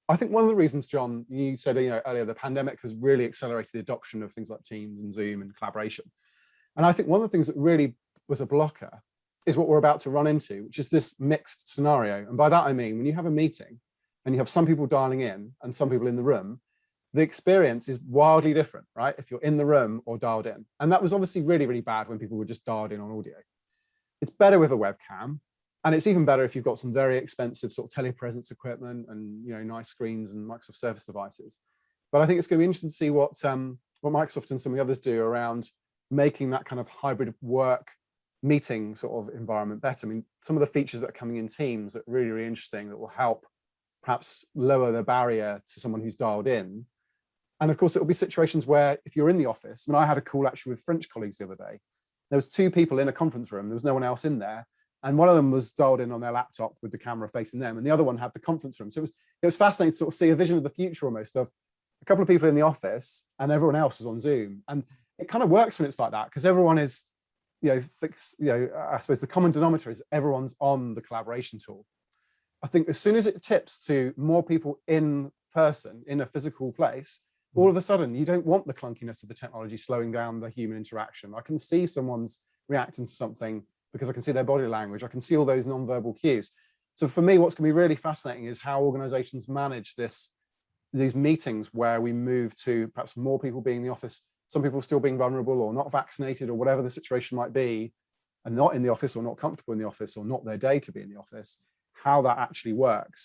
I think one of the reasons, John, you said earlier, the pandemic has really accelerated the adoption of things like Teams and Zoom and collaboration. And I think one of the things that really was a blocker is what we're about to run into, which is this mixed scenario. And by that, I mean, when you have a meeting and you have some people dialing in and some people in the room, the experience is wildly different, right? If you're in the room or dialed in. And that was obviously really, really bad when people were just dialed in on audio. It's better with a webcam. And it's even better if you've got some very expensive sort of telepresence equipment and nice screens and Microsoft Surface devices. But I think it's going to be interesting to see what Microsoft and some of the others do around making that kind of hybrid work meeting sort of environment better. I mean, some of the features that are coming in Teams that are really, really interesting that will help perhaps lower the barrier to someone who's dialed in. And of course, it will be situations where if you're in the office, I mean, I had a call actually with French colleagues the other day. There was 2 people in a conference room. There was no one else in there. And one of them was dialed in on their laptop with the camera facing them, and the other one had the conference room. So it was fascinating to sort of see a vision of the future almost of a couple of people in the office and everyone else was on Zoom. And it kind of works when it's like that because everyone is, I suppose the common denominator is everyone's on the collaboration tool. I think as soon as it tips to more people in person in a physical place, all of a sudden you don't want the clunkiness of the technology slowing down the human interaction. I can see someone's reacting to something because I can see their body language. I can see all those non-verbal cues. So for me, what's going to be really fascinating is how organizations manage these meetings where we move to perhaps more people being in the office, some people still being vulnerable or not vaccinated or whatever the situation might be, and not in the office or not comfortable in the office or not their day to be in the office, how that actually works.